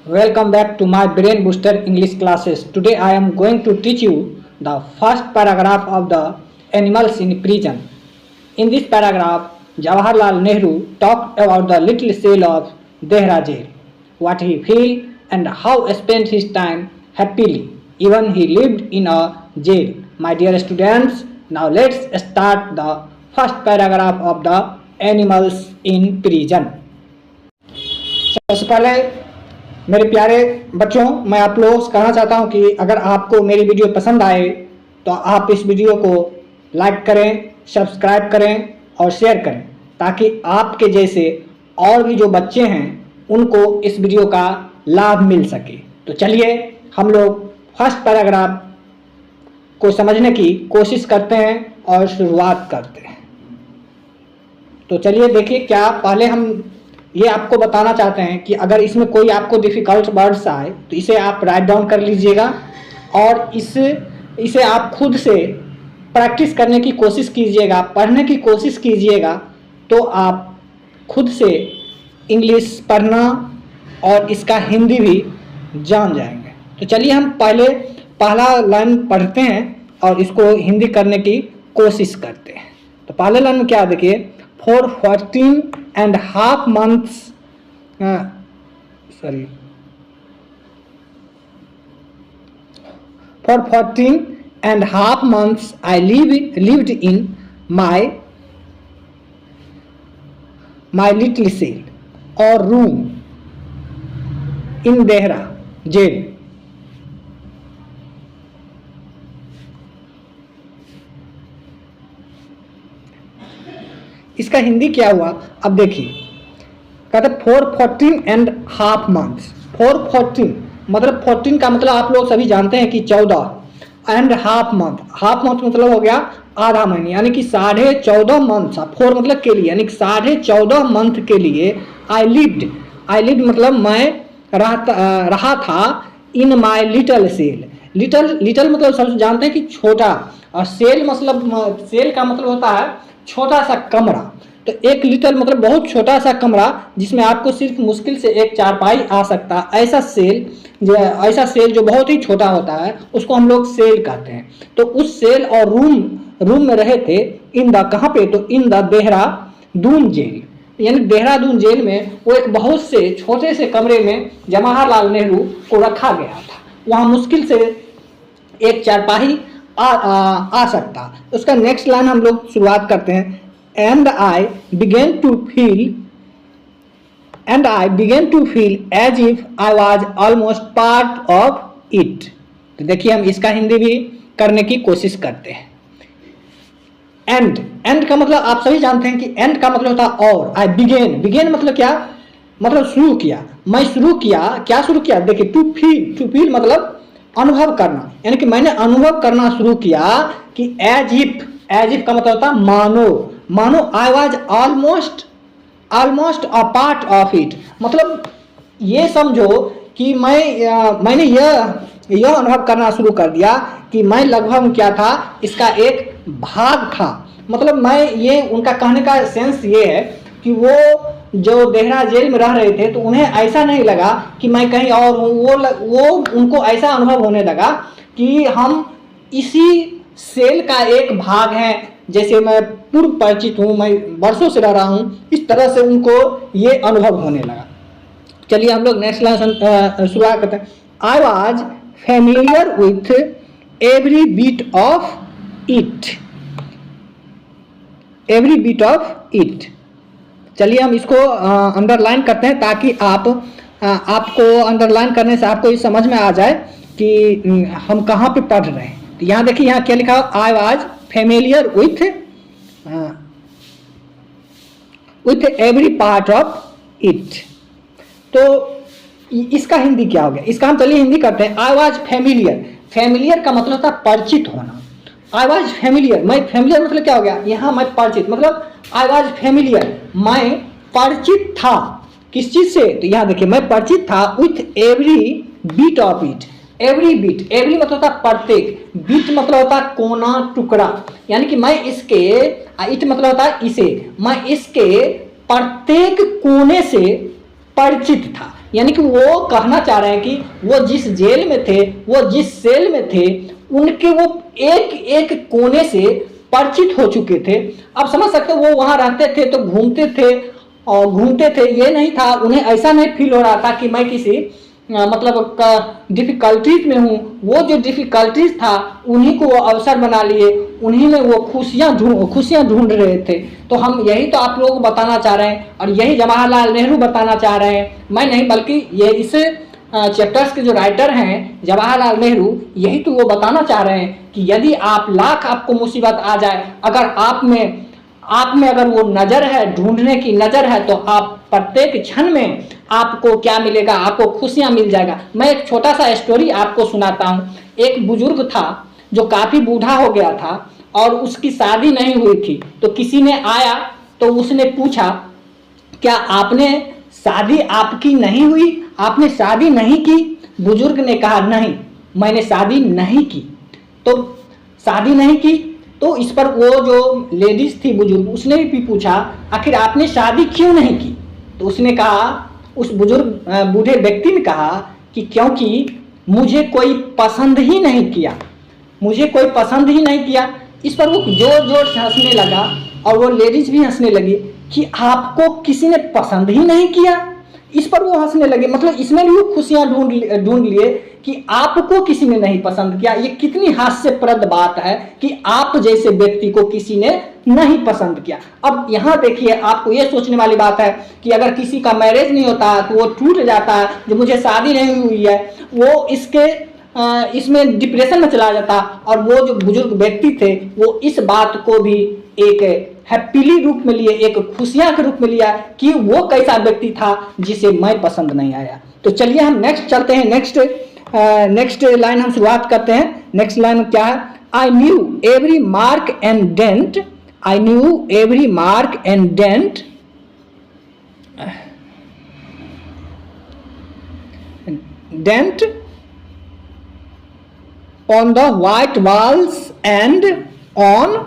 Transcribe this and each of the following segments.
Welcome back to my Brain Booster English classes. Today I am going to teach you the first paragraph of the Animals in Prison. In this paragraph, Jawaharlal Nehru talked about the little cell of Dehra jail, what he felt and how spent his time happily, even he lived in a jail. My dear students, now let's start the first paragraph of the Animals in Prison. सबसे पहले मेरे प्यारे बच्चों, मैं आप लोगों से कहना चाहता हूं कि अगर आपको मेरी वीडियो पसंद आए तो आप इस वीडियो को लाइक करें, सब्सक्राइब करें और शेयर करें, ताकि आपके जैसे और भी जो बच्चे हैं उनको इस वीडियो का लाभ मिल सके। तो चलिए हम लोग फर्स्ट पैराग्राफ को समझने की कोशिश करते हैं और शुरुआत करते हैं। तो चलिए देखिए, क्या पहले हम ये आपको बताना चाहते हैं कि अगर इसमें कोई आपको डिफ़िकल्ट वर्ड्स आए तो इसे आप राइट डाउन कर लीजिएगा और इसे आप खुद से प्रैक्टिस करने की कोशिश कीजिएगा, पढ़ने की कोशिश कीजिएगा, तो आप खुद से इंग्लिश पढ़ना और इसका हिंदी भी जान जाएंगे। तो चलिए हम पहला लाइन पढ़ते हैं और इसको हिंदी करने की कोशिश करते हैं। तो पहले लाइन में क्या देखिए, for 14.5 months for 14.5 months I lived in my little cell or room in Dehra jail. इसका हिंदी क्या हुआ, अब देखिए, कहते for 14.5 months। 14 मतलब 14 का मतलब आप लोग सभी जानते हैं कि 14.5 month, हाफ मंथ मतलब हो गया आधा महीने, यानी कि 14.5 मंथ। 4 मतलब के लिए, यानी कि 14.5 मंथ के लिए आई लिव्ड मतलब मैं रहा था इन माई लिटल सेल। लिटल मतलब सब जानते हैं कि छोटा, और सेल का मतलब होता है छोटा सा कमरा। तो एक लिटल मतलब बहुत छोटा सा कमरा जिसमें आपको सिर्फ मुश्किल से एक चारपाई आ सकता है, ऐसा सेल जो बहुत ही छोटा होता है उसको हम लोग सेल कहते हैं। तो उस सेल और रूम में रहे थे इन द, कहाँ पे, तो इन द देहरादून जेल, यानी देहरादून जेल में वो एक बहुत से छोटे से कमरे में जवाहरलाल नेहरू को रखा गया था। वहाँ मुश्किल से एक चारपाई आ सकता। उसका नेक्स्ट लाइन हम लोग शुरुआत करते हैं, and I begin to feel as if I was almost part of it. तो देखिए हम इसका हिंदी भी करने की कोशिश करते हैं। एंड का मतलब आप सभी जानते हैं कि एंड का मतलब होता है और। आई बिगेन मतलब क्या, मतलब शुरू किया, मैं शुरू किया, क्या शुरू किया, देखिए टू फील मतलब अनुभव करना, यानी कि मैंने अनुभव करना शुरू किया कि एज इफ का मतलब होता है मानो आई was almost a part of it, मतलब ये समझो कि मैंने यह अनुभव करना शुरू कर दिया कि मैं लगभग क्या था, इसका एक भाग था। मतलब मैं ये उनका कहने का सेंस ये है कि वो जो देहरा जेल में रह रहे थे तो उन्हें ऐसा नहीं लगा कि मैं कहीं और हूँ, वो उनको ऐसा अनुभव होने लगा कि हम इसी सेल का एक भाग हैं, जैसे मैं पूर्व परिचित हूँ, मैं वर्षों से रह रहा हूँ, इस तरह से उनको ये अनुभव होने लगा। चलिए हम लोग नेक्स्ट लाइन शुरुआत करते हैं। I was familiar with every beat of it. चलिए हम इसको अंडरलाइन करते हैं ताकि आपको अंडरलाइन करने से आपको ये समझ में आ जाए कि हम कहाँ पे पढ़ रहे हैं। तो यहाँ देखिए, यहाँ क्या लिखा है, आई was familiar with every part of it. तो इसका हिंदी क्या हो गया, इसका हम चलिए हिंदी करते हैं। आई वॉज फैमिलियर का मतलब होता है परिचित होना। आई वॉज फैमिलियर, मैं फैमिलियर मतलब क्या हो गया, यहाँ मैं परिचित, मतलब आई वॉज फैमिलियर, मैं परिचित था किस चीज से, तो यहाँ देखिए मैं परिचित था with every beat of it. Every मतलब होता है प्रत्येक, बीट मतलब होता है कोना टुकड़ा, यानी कि मैं इसके, इट मतलब होता है इसे, मैं इसके प्रत्येक कोने से परिचित था, यानी कि वो कहना चाह रहे हैं कि वो जिस जेल में थे, वो जिस सेल में थे, उनके वो एक एक कोने से परिचित हो चुके थे। अब समझ सकते वो वहां रहते थे तो घूमते थे और घूमते थे, ये नहीं था, उन्हें ऐसा नहीं फील हो रहा था कि मैं किसी मतलब डिफिकल्टीज में हूँ। वो जो डिफिकल्टीज था उन्हीं को वो अवसर बना लिए, उन्हीं में वो खुशियाँ ढूंढ रहे थे। तो हम यही तो आप लोगों को बताना चाह रहे हैं और यही जवाहरलाल नेहरू बताना चाह रहे हैं। मैं नहीं, बल्कि ये इस चैप्टर्स के जो राइटर हैं जवाहरलाल नेहरू, यही तो वो बताना चाह रहे हैं कि यदि आप लाख आपको मुसीबत आ जाए, अगर आप में अगर वो नज़र है, ढूंढने की नज़र है, तो आप प्रत्येक क्षण में आपको क्या मिलेगा, आपको खुशियाँ मिल जाएगा। मैं एक छोटा सा स्टोरी आपको सुनाता हूँ। एक बुजुर्ग था जो काफ़ी बूढ़ा हो गया था और उसकी शादी नहीं हुई थी। तो किसी ने आया तो उसने पूछा, क्या आपने शादी आपकी नहीं हुई, आपने शादी नहीं की? बुजुर्ग ने कहा, नहीं, मैंने शादी नहीं की। तो शादी नहीं की तो इस पर वो जो लेडीज थी बुजुर्ग, उसने भी पूछा, आखिर आपने शादी क्यों नहीं की? तो उसने कहा, उस बुजुर्ग बूढ़े व्यक्ति ने कहा कि क्योंकि मुझे कोई पसंद ही नहीं किया, मुझे कोई पसंद ही नहीं किया। इस पर वो जोर जोर से हंसने लगा और वो लेडीज भी हंसने लगी कि आपको किसी ने पसंद ही नहीं किया। इस पर वो हंसने लगे, मतलब इसमें भी वो खुशियां ढूंढ लिए कि आपको किसी ने नहीं पसंद किया। ये कितनी हास्यप्रद बात है कि आप जैसे व्यक्ति को किसी ने नहीं पसंद किया। अब यहाँ देखिए, आपको ये सोचने वाली बात है कि अगर किसी का मैरिज नहीं होता तो वो टूट जाता है, जो मुझे शादी नहीं हुई है, वो इसमें डिप्रेशन में चला जाता। और वो जो बुजुर्ग व्यक्ति थे वो इस बात को भी एक हैप्पीली रूप में लिए, एक खुशियां के रूप में लिया कि वो कैसा व्यक्ति था जिसे मैं पसंद नहीं आया। तो चलिए हम नेक्स्ट चलते हैं। नेक्स्ट लाइन हम शुरुआत करते हैं। नेक्स्ट लाइन क्या है? I knew every mark and dent, I knew every mark and dent on the white walls and on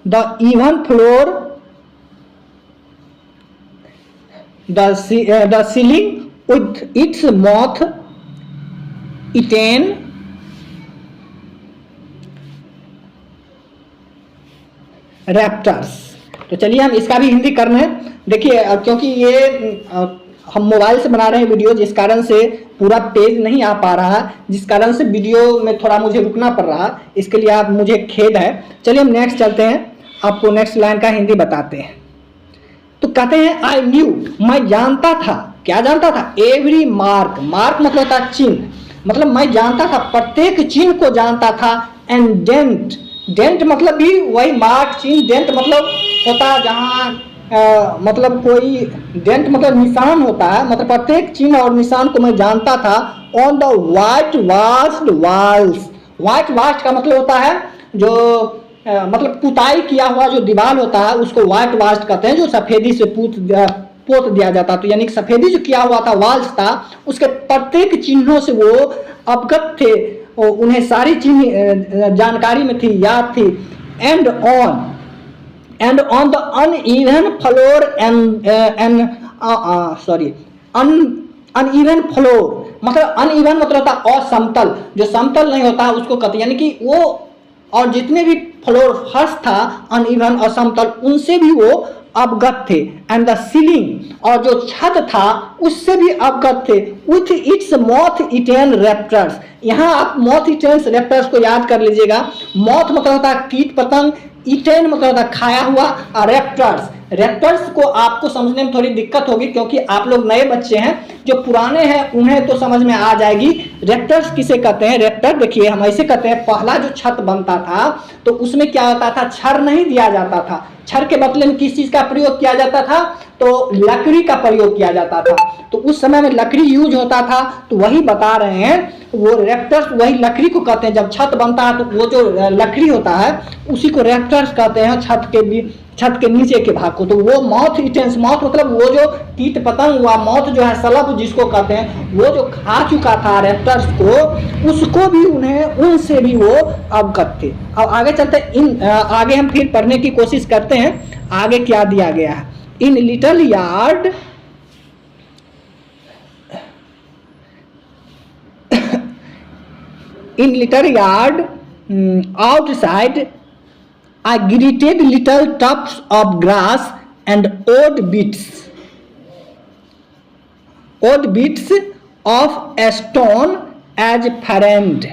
the even floor, the ceiling with its moth eaten raptors। तो चलिए हम इसका भी हिंदी कर रहे हैं। देखिए, क्योंकि ये हम मोबाइल से बना रहे हैं वीडियो, जिस कारण से पूरा पेज नहीं आ पा रहा है, जिस कारण से वीडियो में थोड़ा मुझे रुकना पड़ रहा है, इसके लिए आप मुझे खेद है। चलिए हम नेक्स्ट चलते हैं, आपको नेक्स्ट लाइन का हिंदी बताते हैं। तो कहते हैं आई न्यू, मैं जानता था। क्या जानता था? एवरी मार्क, मार्क मतलब था चिन्ह, मतलब मैं जानता था, प्रत्येक चिन्ह को जानता था। एंड डेंट, डेंट मतलब भी वही मार्क चिन्ह। डेंट मतलब होता है जहाँ मतलब कोई डेंट मतलब निशान होता है, मतलब प्रत्येक चिन्ह और निशान को मैं जानता था। On the white washed walls, white washed का मतलब होता है जो मतलब पुताई किया हुआ जो दीवार होता है उसको व्हाइट वाश्ड कहते हैं, जो सफेदी से पोत दिया जाता। तो यानी कि सफेदी जो किया हुआ था, वॉल्स था, उसके प्रत्येक चिन्हों से वो अवगत थे, उन्हें सारी चिन्ह जानकारी में थी, याद थी। And on the uneven floor uneven floor, मतलब अनइवन मतलब होता असमतल, जो समतल नहीं होता उसको कहते, यानी कि वो, और जितने भी फ्लोर फर्श था अनइवन असमतल, उनसे भी वो अवगत थे। एंड द सीलिंग, और जो छत था उससे भी अवगत थे। विथ इट्स मॉथ इटेन रेप्टर्स, यहाँ आप मॉथ इटेन रेप्टर्स को याद कर लीजिएगा। मॉथ मतलब होता है कीट पतंग, इटेन मतलब होता है खाया हुआ, और रेप्टर्स, रेप्टर्स को आपको समझने में थोड़ी दिक्कत होगी क्योंकि आप लोग नए बच्चे हैं, जो पुराने हैं उन्हें तो समझ में आ जाएगी। रेप्टर्स किसे कहते हैं? रेप्टर देखिए हम ऐसे कहते हैं, पहला जो छत बनता था तो उसमें क्या होता था, छर नहीं दिया जाता था। छर के बदले में किस चीज का प्रयोग किया जाता था? तो लकड़ी का प्रयोग किया जाता था। तो उस समय में लकड़ी यूज होता था, तो वही बता रहे हैं वो रैप्टर्स वही लकड़ी को कहते हैं। जब छत बनता है तो वो जो लकड़ी होता है उसी को रैप्टर्स कहते हैं, छत के नीचे के भाग को। तो वो मॉथ ईटेंस, मॉथ मतलब वो जो कीट पतंग हुआ, मॉथ जो है सलब जिसको कहते हैं, वो जो खा चुका था रैप्टर्स को, उसको भी उन्हें उनसे भी वो अवगत थे। अब आगे चलते आगे हम फिर पढ़ने की कोशिश करते हैं आगे क्या दिया गया है। In little yard outside I greeted little tufts of grass and odd bits of a stone as friend.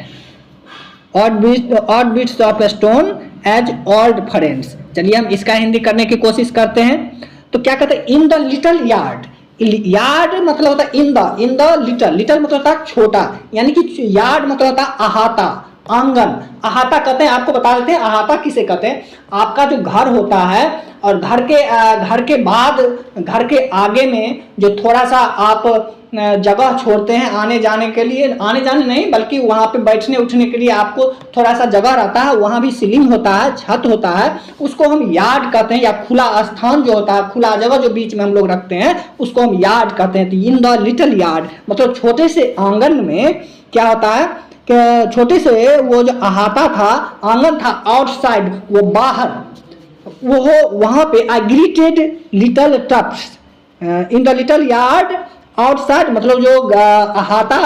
Odd bits of a stone as old friends. चलिए हम इसका हिंदी करने की कोशिश करते हैं। तो क्या कहते हैं, इन द लिटिल यार्ड। यार्ड मतलब होता है इन द लिटिल, लिटिल मतलब होता है छोटा, यानी कि यार्ड मतलब होता है अहाता, आंगन। अहाता कहते हैं, आपको बता देते हैं अहाता किसे कहते हैं। आपका जो घर होता है और घर के बाद घर के आगे में जो थोड़ा सा आप जगह छोड़ते हैं आने जाने के लिए, आने जाने नहीं बल्कि वहाँ पे बैठने उठने के लिए आपको थोड़ा सा जगह रहता है, वहाँ भी सीलिंग होता है, छत होता है, उसको हम यार्ड कहते हैं। या खुला स्थान जो होता है, खुला जगह जो बीच में हम लोग रखते हैं, उसको हम यार्ड कहते हैं। तो इन द लिटिल यार्ड मतलब छोटे से आंगन में क्या होता है कि छोटे से वो जो अहाता था, आंगन था, आउटसाइड वो बाहर, वो वहाँ पे I greeted little tufts in the little yard outside मतलब जो अहाता,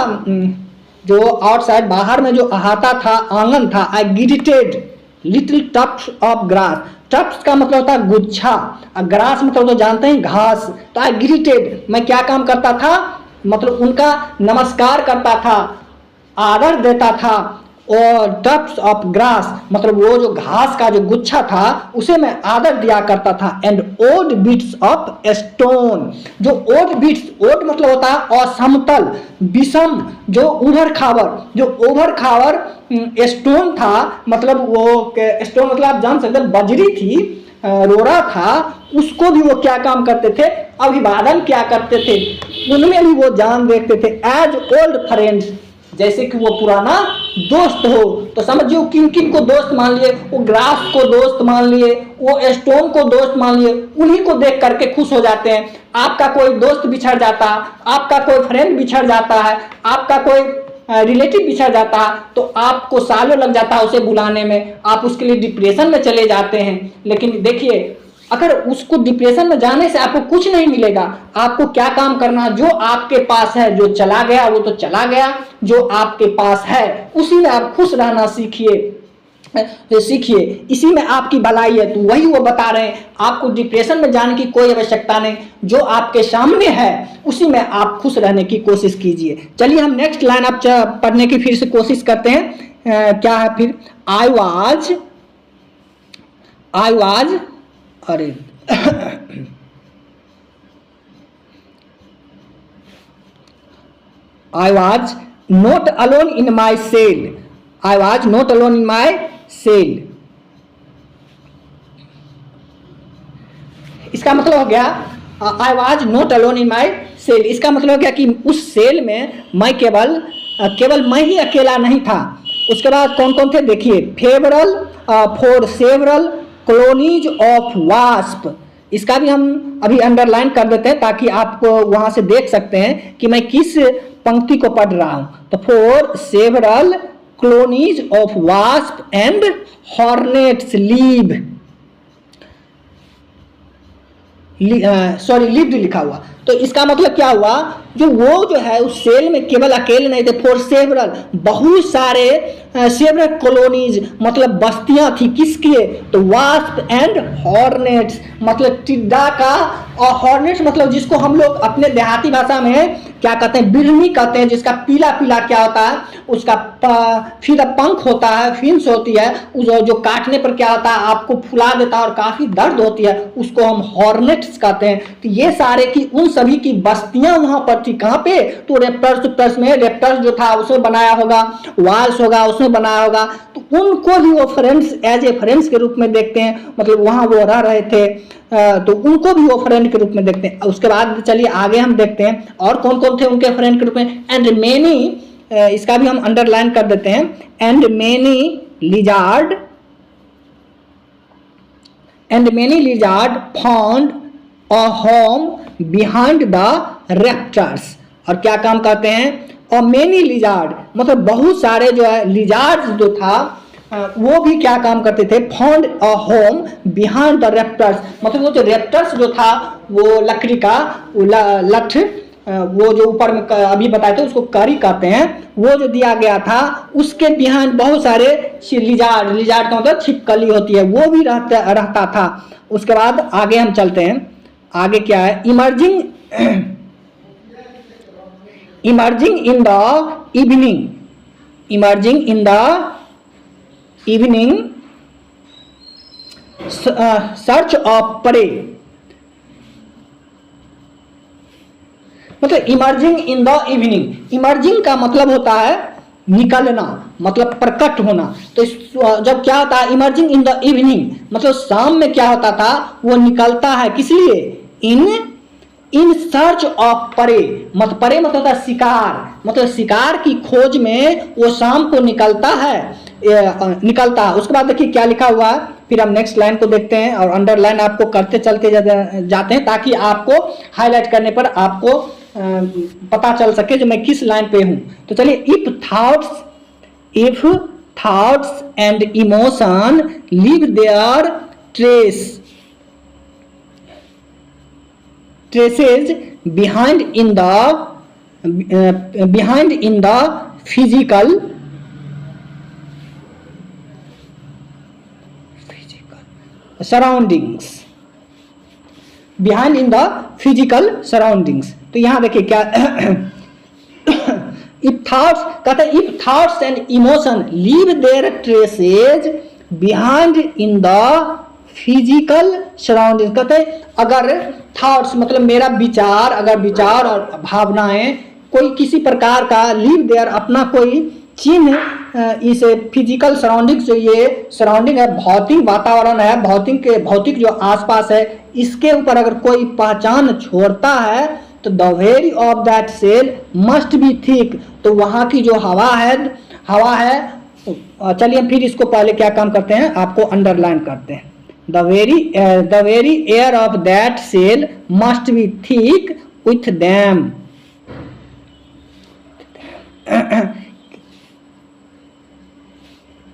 जो आउटसाइड बाहर में जो अहाता था, आंगन था, I greeted little tufts of grass. Tufts का मतलब होता है गुच्छा, और ग्रास मतलब तो जानते हैं घास। तो आई ग्रीटेड मैं क्या काम करता था, मतलब उनका नमस्कार करता था, आदर देता था। और टफ्ट्स ऑफ ग्रास मतलब वो जो घास का जो गुच्छा था उसे मैं आदर दिया करता था। And odd bits of stone, जो ओड बिट्स, ओड मतलब होता है असमतल, विषम, जो उभर खावर स्टोन था, मतलब वो स्टोन मतलब आप जान सकते हैं बजरी थी, रोड़ा था, उसको भी वो क्या काम करते थे, अभिवादन क्या करते थे, उनमें भी वो जान देखते थे। एज ओल्ड फ्रेंड्स, जैसे कि वो पुराना दोस्त हो। तो समझिए किन किन को दोस्त मान लिए, वो ग्रास को दोस्त मान लिए, वो स्टोन को दोस्त मान लिए, उन्हीं को देख करके खुश हो जाते हैं। आपका कोई दोस्त बिछड़ जाता, आपका कोई फ्रेंड बिछड़ जाता है, आपका कोई रिलेटिव बिछड़ जाता है, तो आपको सालों लग जाता है उसे बुलाने में, आप उसके लिए डिप्रेशन में चले जाते हैं। लेकिन देखिए अगर उसको डिप्रेशन में जाने से आपको कुछ नहीं मिलेगा, आपको क्या काम करना, जो आपके पास है, जो चला गया वो तो चला गया, जो आपके पास है उसी में आप खुश रहना सीखिए, इसी में आपकी भलाई है। तो वही वो बता रहे हैं, आपको डिप्रेशन में जाने की कोई आवश्यकता नहीं, जो आपके सामने है उसी में आप खुश रहने की कोशिश कीजिए। चलिए हम नेक्स्ट लाइन आप पढ़ने की फिर से कोशिश करते हैं। क्या है फिर, आई वाज अरे I was not alone in my cell. I was not alone in my cell. इसका मतलब हो गया I was not alone in my cell. इसका मतलब हो गया कि उस सेल में मैं केवल मैं ही अकेला नहीं था। उसके बाद कौन कौन थे देखिए, favoured for several colonies of wasp. इसका भी हम अभी अंडरलाइन कर देते हैं ताकि आप वहां से देख सकते हैं कि मैं किस पंक्ति को पढ़ रहा हूं। तो for several colonies of wasp and hornets lived लिखा हुआ। तो इसका मतलब क्या हुआ, जो है उस सेल में केवल अकेले नहीं थे, फॉर सेवरल बहुत सारे सेवरल कॉलोनीज मतलब बस्तियां थी, किसकी, तो वास्प एंड हॉर्नेट्स मतलब टिड्डा का, और हॉर्नेट्स मतलब जिसको हम लोग अपने देहाती भाषा में क्या कहते हैं, बिरहनी कहते हैं, जिसका पीला पीला क्या होता है, उसका फिर पंख होता है, फिन्स होती है, जो काटने पर क्या होता है आपको फुला देता है और काफी दर्द होती है, उसको हम हॉर्नेट्स कहते हैं। तो ये सारे की उन सभी की बस्तियां वहां पर थी, कहां पे, तो रेप्टर्स में, रेप्टर्स जो था उसमें बनाया होगा, वाल्स होगा उसमें बनाया होगा, तो उनको भी वो फ्रेंड्स एज ए फ्रेंड्स के रूप में देखते हैं, मतलब वहाँ वो रह रहे थे तो उनको भी वो फ्रेंड के रूप में देखते हैं। उसके बाद चलिए आगे हम देखते हैं और कौन कौन थे उनके फ्रेंड के रूप में। एंड मेनी, इसका भी हम अंडरलाइन कर देते हैं, and many lizard found a home behind the rafters. और क्या काम करते हैं, और मेनी लिजार्ड मतलब बहुत सारे जो है लिजार्ड्स जो था वो भी क्या काम करते थे, found a home behind the rafters, मतलब वो जो रेप्टर्स जो था वो लकड़ी का लठ, वो जो ऊपर में अभी बताए थे उसको करी कहते हैं, वो जो दिया गया था उसके बिहाइंड बहुत सारे लिजार्ड का मतलब छिपकली होती है वो भी रहता था। उसके बाद आगे हम चलते हैं, आगे क्या है, emerging in the evening search of prey, मतलब emerging in the evening, emerging का मतलब होता है निकलना, मतलब प्रकट होना। तो जब क्या होता है इमर्जिंग इन द इवनिंग, मतलब शाम में क्या होता था, वो निकलता है किस लिए, इन सर्च ऑफ परे, मतलब परे मतलब होता है शिकार, मतलब शिकार की खोज में वो शाम को निकलता है। उसके बाद देखिए क्या लिखा हुआ है, फिर हम नेक्स्ट लाइन को देखते हैं और अंडरलाइन आपको करते चलते जाते हैं ताकि आपको हाईलाइट करने पर आपको पता चल सके जो मैं किस लाइन पे हूं। तो चलिए, if thoughts and emotion leave their traces behind in the physical surroundings, behind in the physical surroundings। तो यहां देखिए क्या if thoughts कहते हैं, if thoughts and emotion leave their traces behind in the physical surrounding, कहते हैं अगर thoughts मतलब मेरा विचार, अगर विचार और भावनाएं कोई किसी प्रकार का लीव देयर अपना कोई चिन्ह इस फिजिकल सराउंडिंग्स, जो ये सराउंडिंग है भौतिक वातावरण है, भौतिक जो आसपास है इसके ऊपर अगर कोई पहचान छोड़ता है तो the very of that cell must be thick, तो वहाँ की जो हवा है चलिए फिर इसको पहले क्या काम करते हैं आपको अंडरलाइन करते हैं। The very air of that cell must be thick with them,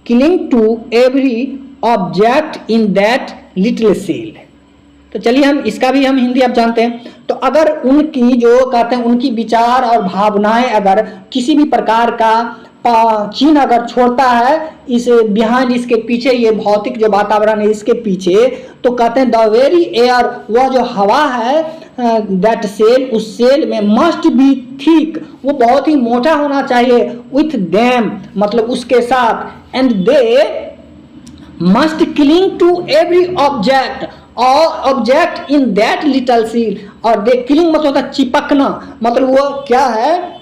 clinging to every object in that little cell। तो चलिए हम इसका भी हम हिंदी अब जानते हैं। तो अगर उनकी जो कहते हैं उनकी विचार और भावनाएं अगर किसी भी प्रकार का चिन्ह अगर छोड़ता है इस बिहाइंड, इसके पीछे, ये भौतिक जो वातावरण है इसके पीछे, तो कहते हैं द वेरी एयर, वह जो हवा है दैट सेल, उस सेल में मस्ट बी थिक, वो बहुत ही मोटा होना चाहिए, विथ देम मतलब उसके साथ, and they must cling to every object in that little seal. और दे क्लिंग मतलब होता है चिपकना, मतलब वो क्या है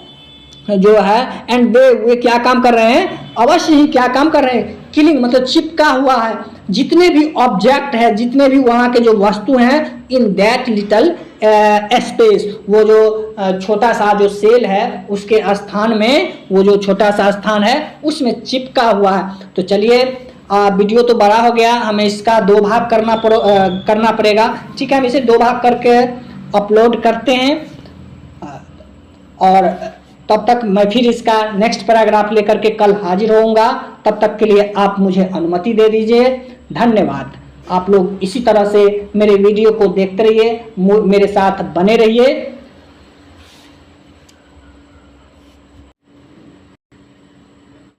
जो है, एंड दे वे क्या काम कर रहे हैं, अवश्य ही क्या काम कर रहे हैं, किलिंग मतलब चिपका हुआ है जितने भी ऑब्जेक्ट है, जितने भी वहाँ के जो वस्तु हैं, इन दैट लिटल स्पेस, वो जो छोटा सा जो सेल है उसके स्थान में, वो जो छोटा सा स्थान है उसमें चिपका हुआ है। तो चलिए वीडियो तो बड़ा हो गया, हमें इसका 2 भाग करना पड़ेगा, ठीक है। हम इसे 2 भाग करके अपलोड करते हैं और तब तक मैं फिर इसका नेक्स्ट पैराग्राफ लेकर के कल हाजिर होऊंगा। तब तक के लिए आप मुझे अनुमति दे दीजिए। धन्यवाद। आप लोग इसी तरह से मेरे वीडियो को देखते रहिए, मेरे साथ बने रहिए।